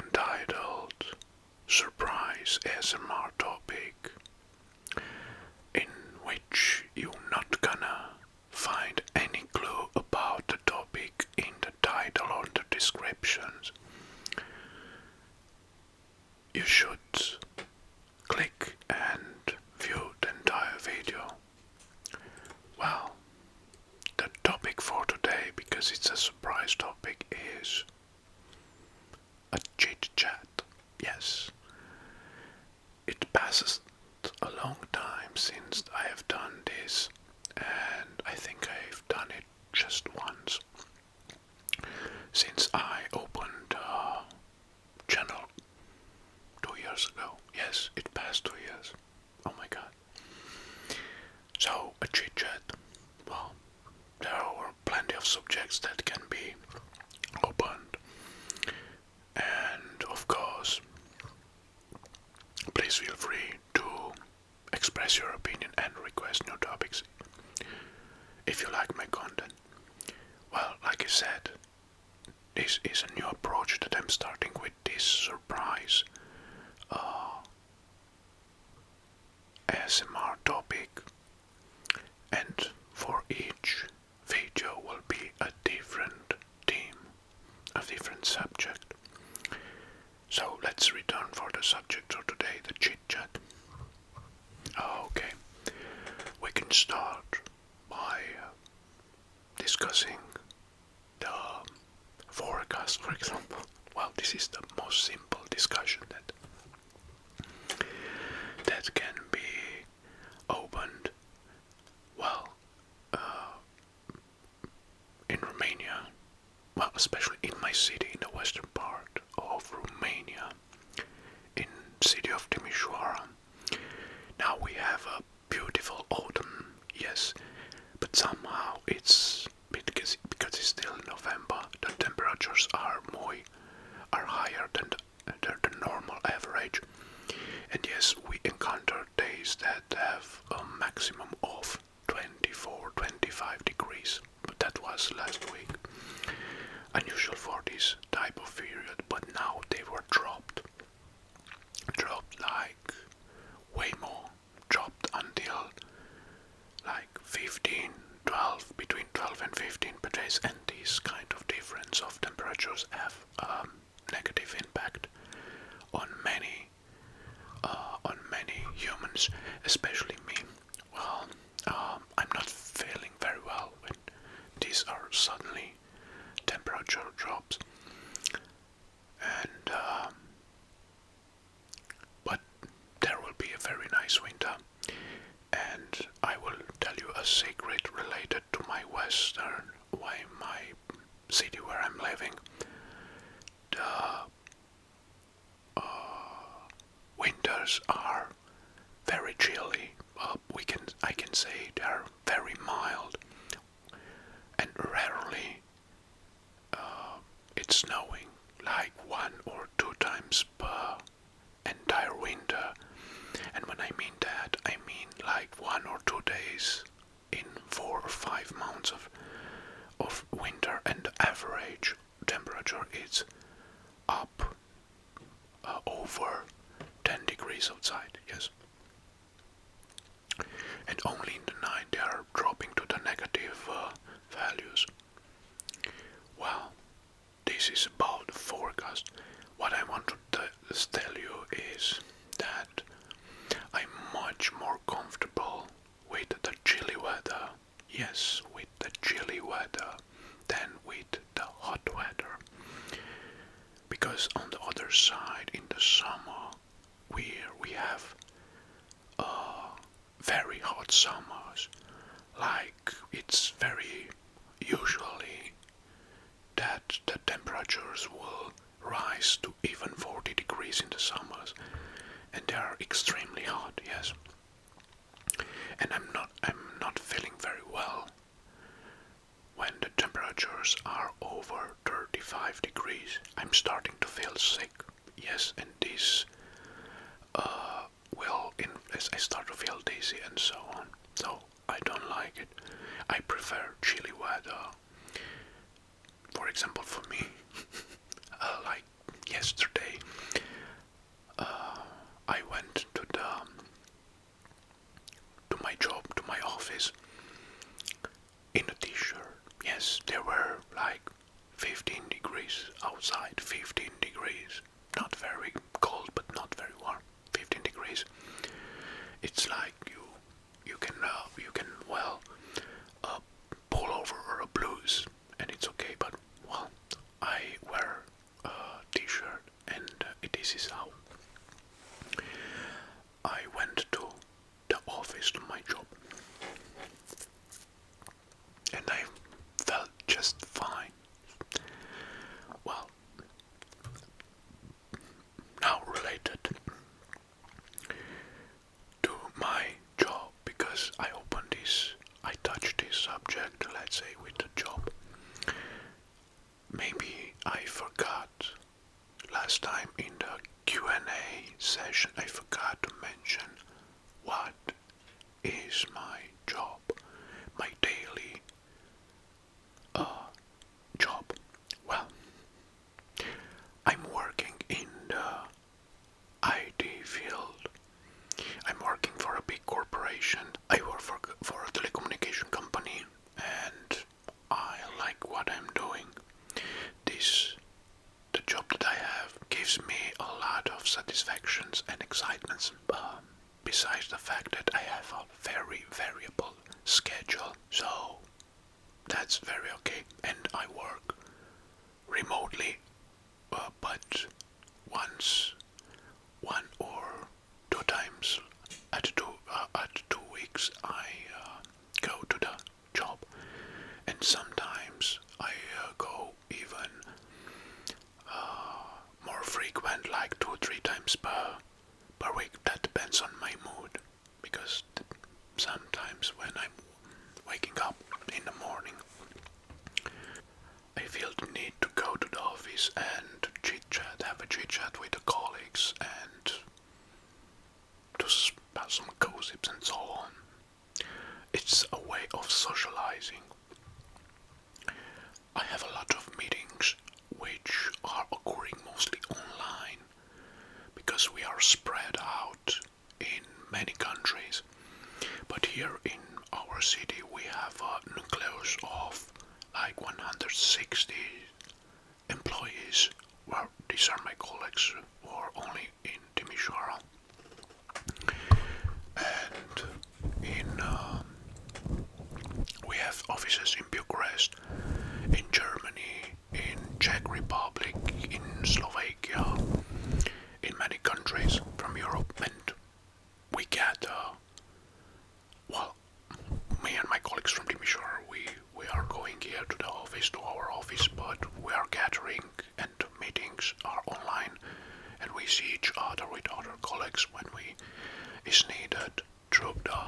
untitled surprise ASMR topic in which you're not gonna find any clue about the topic in the title or the descriptions. You should click and view the entire video. Well, the topic for today, because it's a surprise topic, is a chit chat. Yes, it passes a long time since I have done this, and I think I've done it just once since I opened a channel 2 years ago. Yes, it passed 2 years. Oh my god. So, a chit chat. Well, there are plenty of subjects that can be opened, and of course, please feel free to express your opinion and request new topics if you like my content. Well, like I said, this is a new approach that I'm starting with this surprise ASMR topic, and for each video will be a different theme, a different subject. So let's return for the subject of today, the chit chat. Okay, we can start by discussing the forecast, for example. Well, this is the most simple discussion that can be opened. Well, in Romania, well, especially in my city, in the western part of Romania, in city of Timișoara. Now we have a beautiful autumn, yes, but somehow because it's still November, the temperatures are higher than the normal average. And yes, we encounter days that have a maximum of 24-25 degrees, but that was last week. Unusual for this type of period, but now they were dropped like way more, dropped until like 15, 12, between 12 and 15 per day, and this kind of difference of temperatures have negative impact on many humans, especially me. Well, I'm not feeling very well when these are suddenly temperature drops, and but there will be a very nice winter, and I will tell you a secret related to my city where I'm living. The winters are very chilly. I can say they're very mild, and rarely it's snowing like 1 or 2 times per entire winter. And when I mean that, I mean like 1 or 2 days in 4 or 5 months of winter, and the average temperature is up over 10 degrees outside, yes. And only in the night they are dropping to the negative values. Well, this is about the forecast. What I want to tell you is that I'm much more comfortable with the chilly weather, yes, with the chilly weather, than with the hot weather. Because on the other side, in the summer, we have very hot summers. Like, it's very usually that the temperatures will rise to even 40 degrees in the summers, and they are extremely hot, yes. And I'm not feeling very well when the temperatures are over 35 degrees. I'm starting to feel sick, yes, and this I start to feel dizzy and so on. So I don't like it. I prefer chilly weather. For example, for me, like yesterday, this is how I went to the office to my job, and I felt just fine. Well, now related to my job, because I touched this subject, let's say, with the job. Maybe I forgot last time in the Q&A session, I forgot to mention what is my job, my daily job. Well, I'm working in the IT field. I'm working for a big corporation. I work for a telecommunication company, and I like what I'm doing. The job that I have gives me a lot of satisfactions and excitements, besides the fact that I have a very variable schedule, so that's very okay. And I work remotely, but one or two times at 2 weeks, I go to the job, and sometimes I go even more frequent, like 2-3 times per week. That depends on my mood, because sometimes when I'm waking up in the morning, I feel the need to go to the office and have a chit chat with the colleagues, and to have some gossips and so on. It's a way of socializing. I have a lot of meetings which are occurring mostly online, because we are spread out in many countries. But here in our city we have a nucleus of like 160 employees. Well, these are my colleagues who are only in Timisoara. And we have offices in Bucharest, in Germany, in Czech Republic, in Slovakia, in many countries from Europe, and we get, well, me and my colleagues from Timisoara, we are going here to our office, but we are gathering, and meetings are online, and we see each other with other colleagues when is needed through the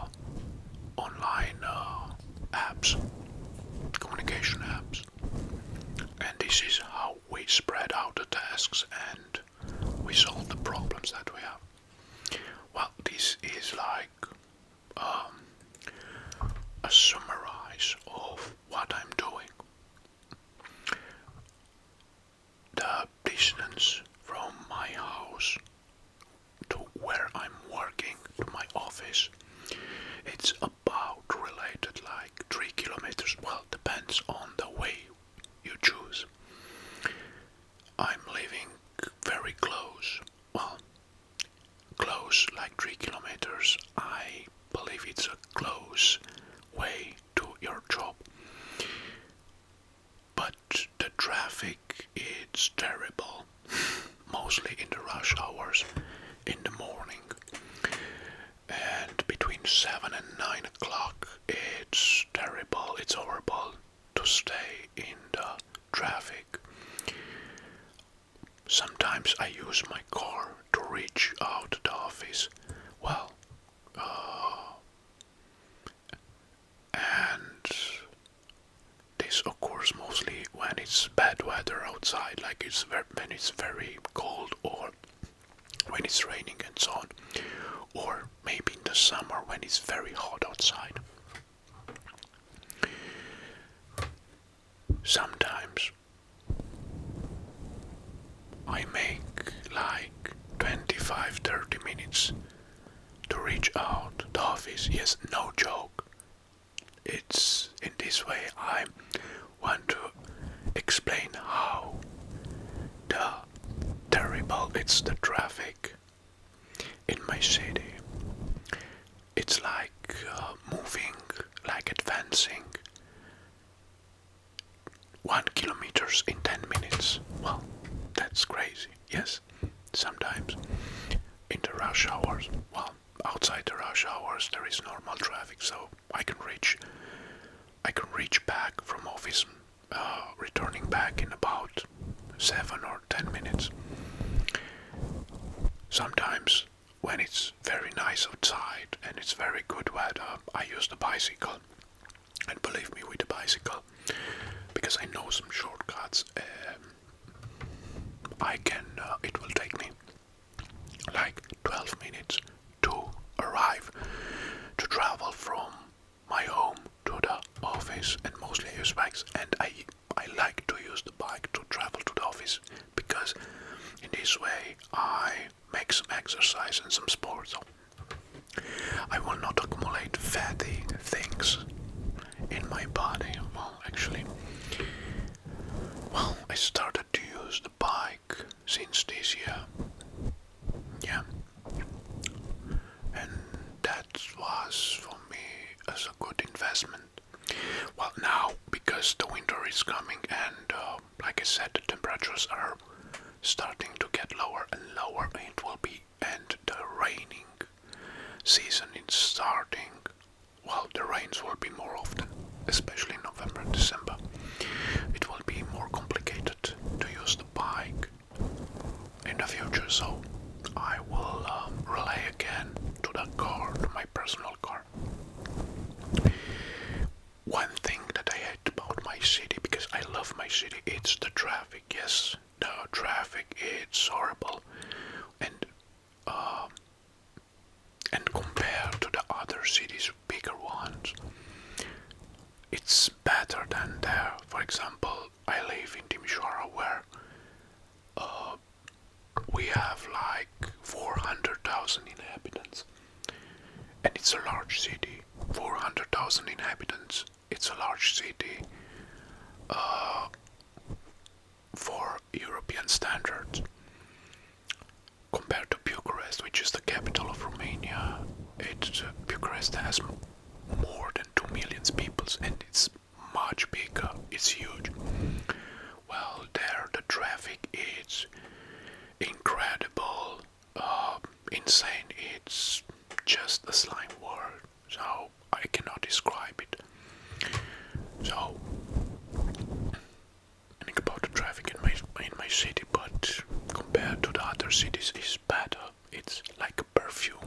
online apps, communication apps. And this is how we spread out the tasks and we solve the problems that we have. Well, this is like a summarize of what I'm doing. The distance from my house to where I'm working, to my office, it's about related like 3 kilometers. Well, depends on the way you choose. I'm living very close. Well, close like 3 kilometers. I believe it's a close way to your job. But the traffic is terrible, mostly in the rush hours in the morning. And between 7 and 9 o'clock, it's terrible, it's horrible to stay in the traffic. Sometimes I use my car to reach out to the office. Well, and this occurs mostly when it's bad weather outside, like when it's very cold, or when it's raining and so on, or maybe in the summer when it's very hot outside. Sometimes I make like 25-30 minutes to reach out to the office. Yes, no joke. It's in this way I want to explain how terrible it's the traffic in my city. It's like moving, like advancing 1 kilometer in 10 minutes. Well, that's crazy, yes? sometimes in the rush hours. Well, outside the rush hours there is normal traffic, so I can reach back from office, returning back in about 7 or 10 minutes. Sometimes when it's very nice outside and it's very good weather, I use the bicycle. And believe me, with the bicycle, because I know some shortcuts, it will take me like 12 minutes to arrive, to travel from my home to the office, and mostly I use bikes. And I like to use the bike to travel to the office, because in this way I make some exercise and some sports. So I will not accumulate fatty things in my body. I started to use the bike since this year. Yeah. And that was for me as a good investment. Well, now, because the winter is coming and, like I said, the temperatures are starting to get lower and lower, it will be, and the raining season is starting. Well, the rains will be more often, especially in November and December. It will be more complicated to use the bike in the future, so I will rely again to the car, to my personal car. One thing that I hate about my city, because I love my city, it's the traffic. Yes, the traffic is horrible, and compared to the other cities, bigger ones, it's better than there. For example, I live in Timișoara, where we have like 400,000 inhabitants, and it's a large city. 400,000 inhabitants. It's a large city for European standards. Compared to Bucharest, which is the capital of Romania, Bucharest has more than 2 million people, and it's much bigger. It's huge. Well, there the traffic is incredible, insane. It's just a slime word, so I cannot describe it. So, I think about the traffic in my city, but compared to the other cities, it's better. It's like a perfume.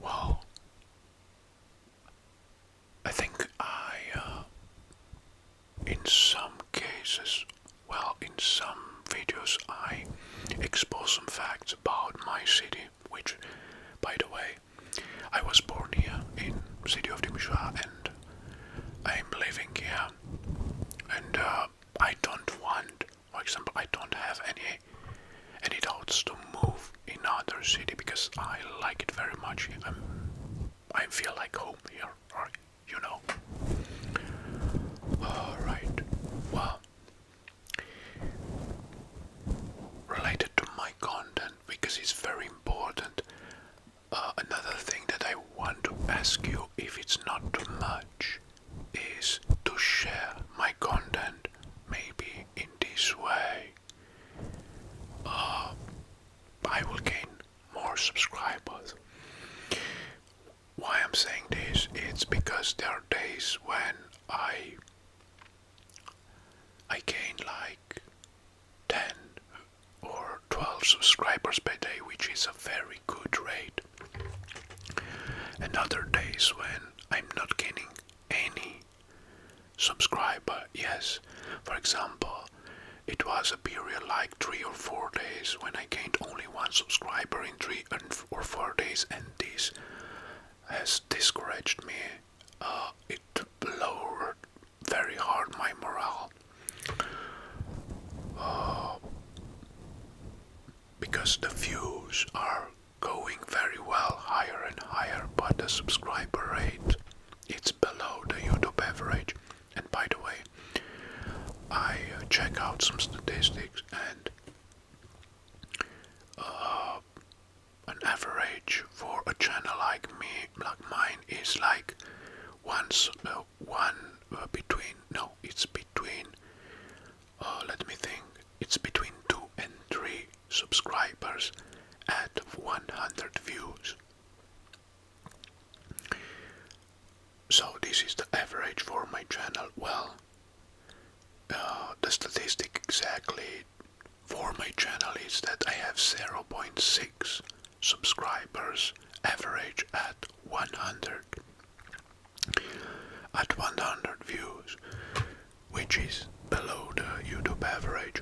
Well, I think in some cases, in some videos, I expose some facts about my city, which, by the way, I was born here in the city of Timișoara, and I'm living here, and I don't want, for example, I don't have any doubts to move in another city, because I like it very much. I feel like home here, or you know. Alright, well, related to my content, because it's very important, another thing that I want to ask you, if it's not too much, is to share my content maybe in this way. I will gain more subscribers. Why I'm saying this, it's because there are days when I gain like 10 or 12 subscribers per day, which is a very good rate. And other days when I'm not gaining any subscriber. Yes, for example, it was a period like 3 or 4 days when I gained only 1 subscriber in 3 or 4 days, and this has discouraged me. It lowered very hard my morale. Because the views are going very well, higher and higher, but the subscriber rate, it's below the YouTube average. And by the way, I check out some statistics, and an average for a channel like mine, is like it's between, let me think, it's between 2 and subscribers at 100 views. So this is the average for my channel. Well, the statistic exactly for my channel is that I have 0.6 subscribers average at 100 views, which is below the YouTube average.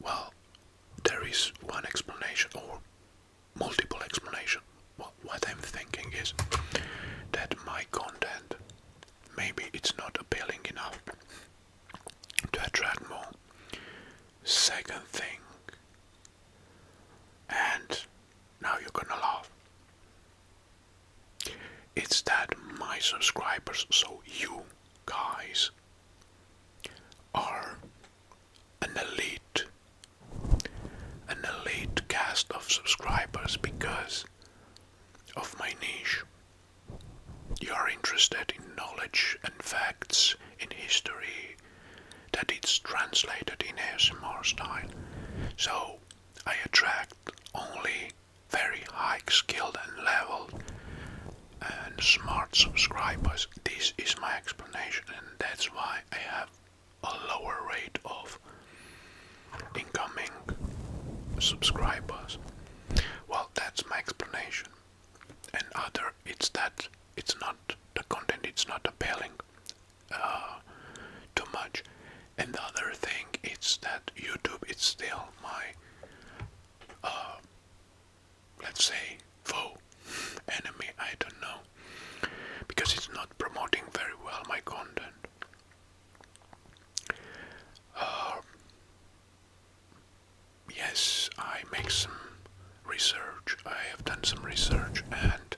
Well, there is one explanation or multiple explanation. Well, what I'm thinking is that my content, maybe it's not appealing enough to attract more. Second thing, and now you're gonna laugh, it's that my subscribers, so you guys, are an elite cast of subscribers because of my niche. You are interested in knowledge and facts in history that it's translated in ASMR style. So I attract only very high skilled and level and smart subscribers. This is my explanation, and that's why I have a lower rate of incoming subscribers. Well, that's my explanation. And other, it's that it's not the content, it's not appealing too much. And the other thing is that YouTube is still my let's say foe, enemy, I don't know, because it's not promoting very well my content. Yes, I make some research. I have done some research, and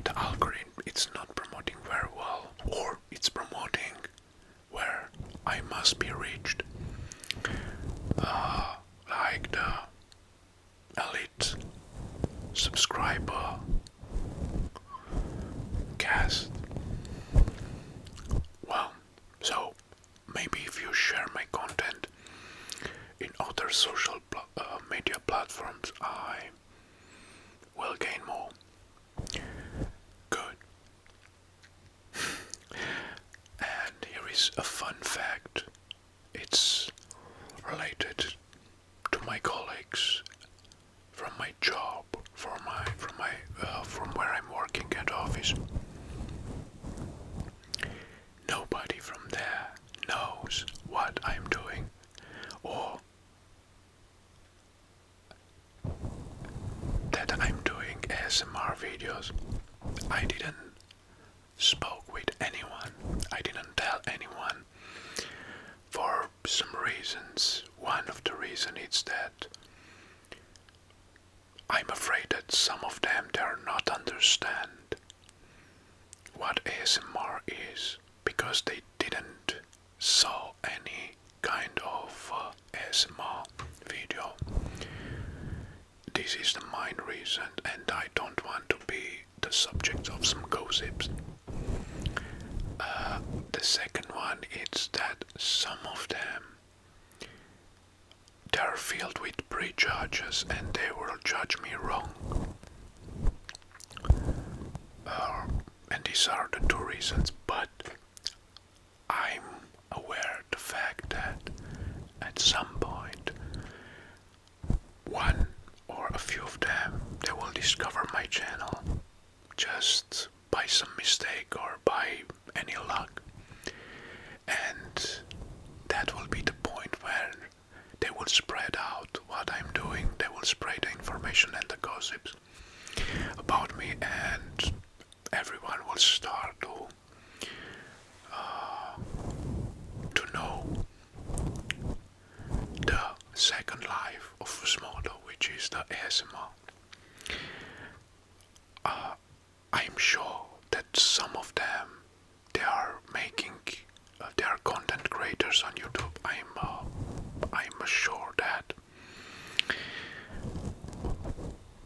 the algorithm, it's not promoting very well, or it's promoting where I must be reached, like the elite subscriber cast. Well, so maybe if you share my content in other social media platforms, I will gain more. Good. And here is a fun fact. It's related to my colleagues from my job, from where I'm working at office. Nobody from there knows what I'm doing, or that I'm doing ASMR videos. I didn't spoke with anyone. I didn't tell anyone for some reasons. One of the reasons is that I'm afraid that some of them dare not understand what ASMR is because they didn't saw any kind of ASMR video. This is the main reason, and I don't want to be the subject of some gossips. The second one is that some of them, they're filled with prejudges and they will judge me wrong. And these are the two reasons, but I'm aware of the fact that at some point one or a few of them, they will discover my channel just by some mistake or by any luck, and that will be the point where they will spread out what I'm doing. They will spread the information and the gossips about me, and everyone will start to know the second life of Fusmodo, which is the ASMR. I'm sure that some of them, they are making, they are content creators on YouTube. I'm sure that,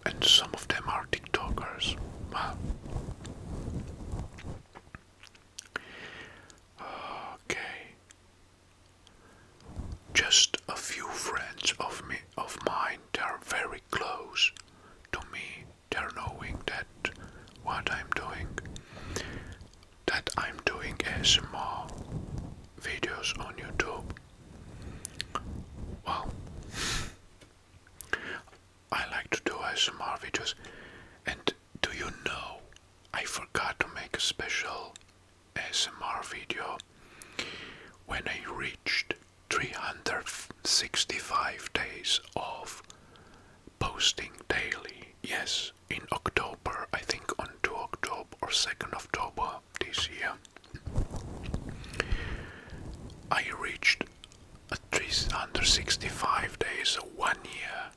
and some of them are TikTokers. Well, okay. Just a ASMR videos. And do you know, I forgot to make a special ASMR video when I reached 365 days of posting daily. Yes, in October, I think on 2 October or 2nd October this year, I reached 365 days, 1 year,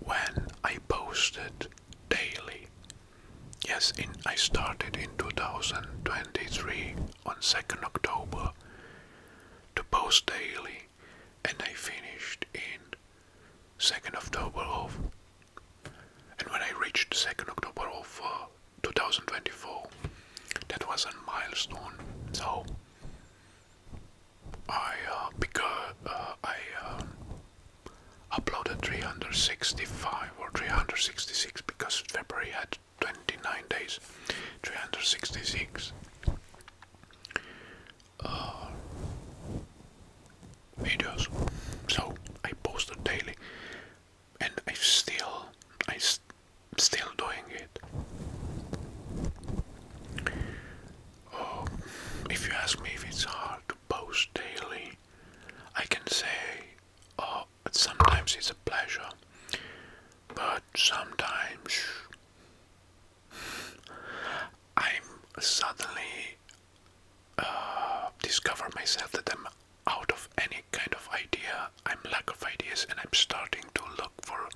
when I posted daily. Yes, I started in 2023 on 2nd October to post daily, and I finished in 2nd October of, and when I reached 2nd October of 2024, that was a milestone. So I uploaded 365 or 366 because February had 29 days, 366 videos. So I posted daily, and I'm still doing it. If you ask me if it's hard to post daily, I can say sometimes it's a pleasure, but sometimes I'm suddenly discover myself that I'm out of any kind of idea. I'm lack of ideas, and I'm starting to look for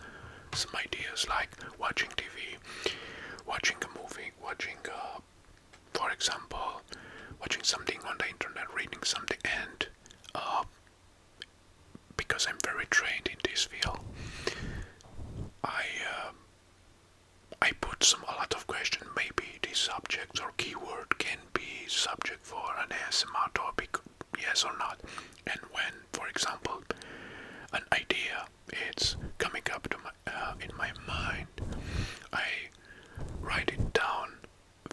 some ideas, like watching TV, watching a movie, watching, for example, watching something on the internet, reading something, and because I'm very trained in this field, I put a lot of questions. Maybe this subject or keyword can be subject for an ASMR topic, yes or not. And when, for example, an idea is coming up to in my mind, I write it down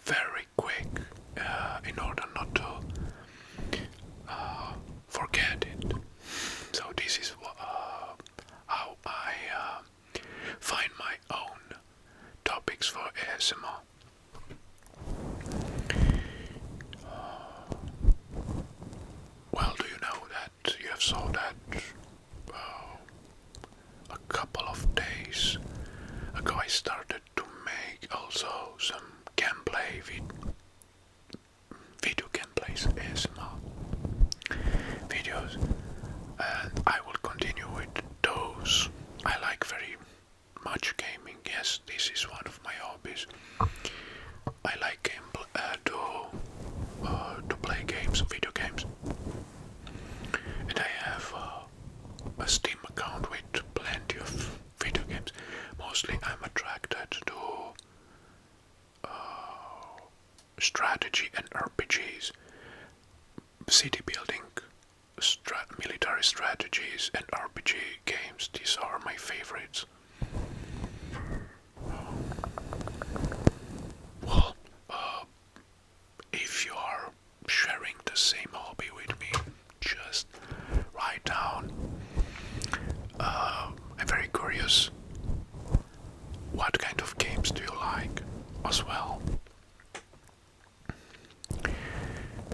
very quick in order not to forget it. So this is how I find my own topics for ASMR. Well, do you know that you have saw that a couple of days ago I started to make also some gameplay video gameplays, ASMR videos, and I will continue with those. I like very much gaming. Yes, this is one of my hobbies. I like to play games, video games, and I have a Steam account with plenty of video games. Mostly, I'm attracted to strategy and RPGs, city building, military strategies, and RPG games. These are my favorites. Well, if you are sharing the same hobby with me, just write down. I'm very curious. What kind of games do you like as well?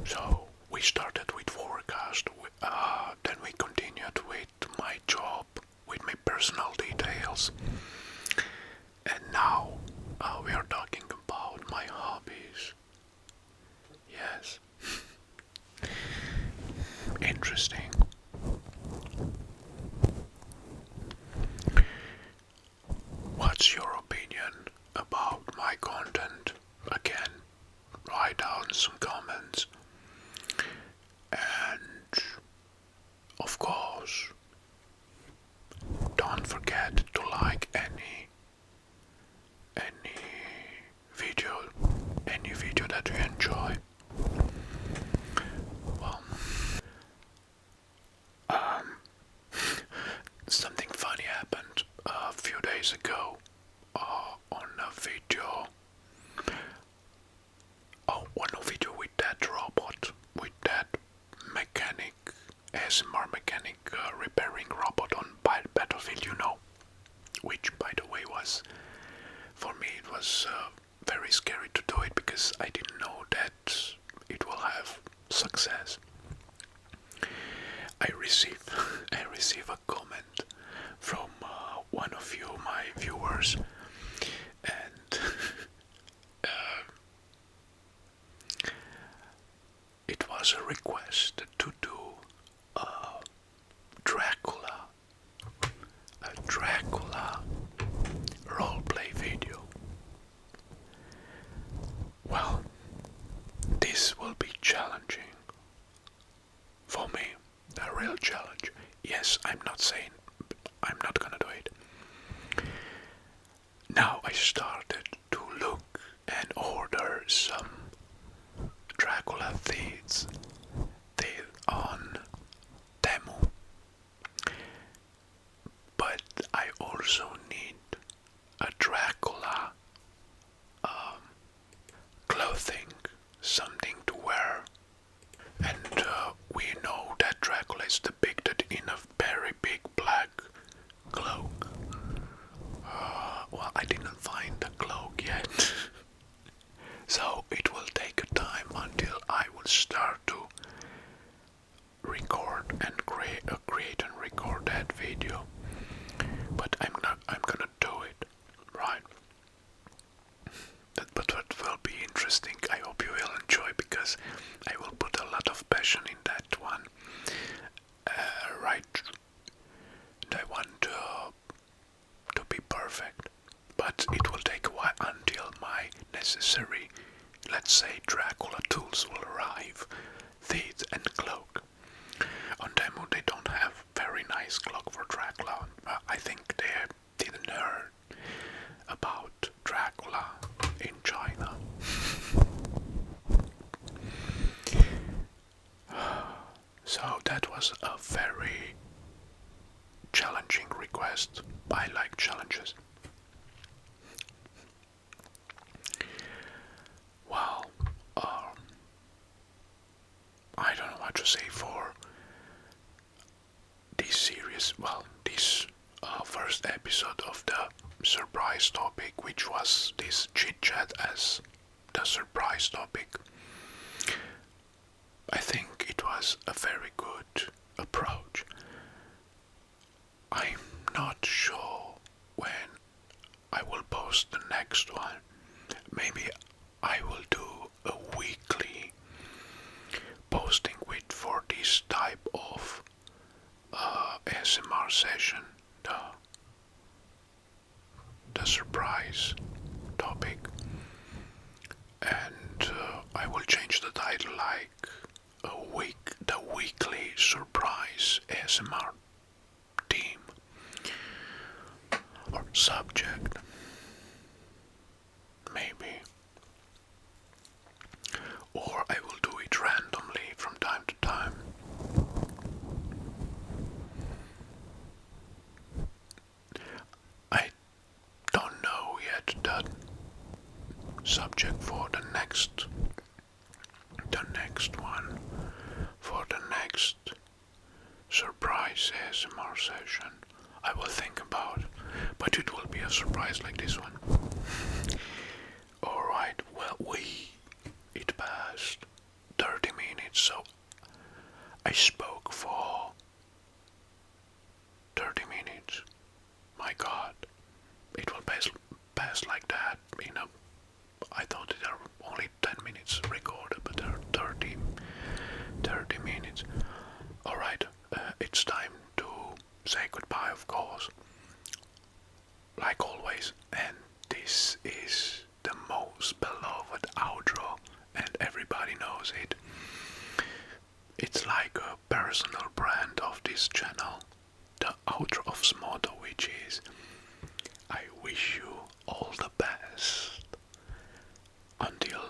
So we started with forecast, then we continued with my job, with my personal details, and now we are talking about my hobbies. Yes. Interesting. What's your opinion about my content? Again, write down some comments. And of course, don't forget to like any video that you enjoy. Well, something funny happened a few days ago on a video. On a video with that robot, with that mechanic, ASMR mechanic repairing robot on Battlefield, you know. which by the way was, for me it was very scary to do it because I didn't know that it will have success. I receive a comment from one of you, my viewers, and it was a request to do a Dracula, roleplay video. Well, this will be challenging for me, a real challenge. Yes, I'm not saying I'm not gonna do it. Now I started to look and order some Dracula thieves on demo, but I also need a Dracula clothing, something to wear. And we know that Dracula is depicted in a very big black cloak. Well, I didn't find the cloak yet. So it will take a time until I will start to record and create and record that video. But I'm gonna do it, right? But what will be interesting, I hope you will enjoy, because I will put a lot of passion in that one. Right? And I want to be perfect, but it will take a while until my necessary, let's say, Dracula tools will arrive. Teeth and cloak. On demo they don't have very nice cloak for Dracula. I think they didn't hear about Dracula in China. So that was a very challenging request. I like challenges. Well, I don't know what to say for this series. Well, this first episode of the surprise topic, which was this chit chat as the surprise topic. I think it was a very good approach. I'm not sure when I will post the next one. Maybe I will do a weekly posting with for this type of ASMR session, the surprise topic, and I will change the title like the weekly surprise ASMR theme or subject, maybe, or I will do it randomly from time to time. I don't know yet the subject for the next one, for the next surprise ASMR session. I will think about, but it will be a surprise like this one. Alright, well, it passed 30 minutes, so I spoke for 30 minutes. My god, it will pass like that. I thought there were only 10 minutes recorded, but there are 30 minutes. Alright, it's time to say goodbye, of course, like always, and this is the most beloved outro, and everybody knows it. It's like a personal brand of this channel, the outro of Smoto, which is I wish you all the best until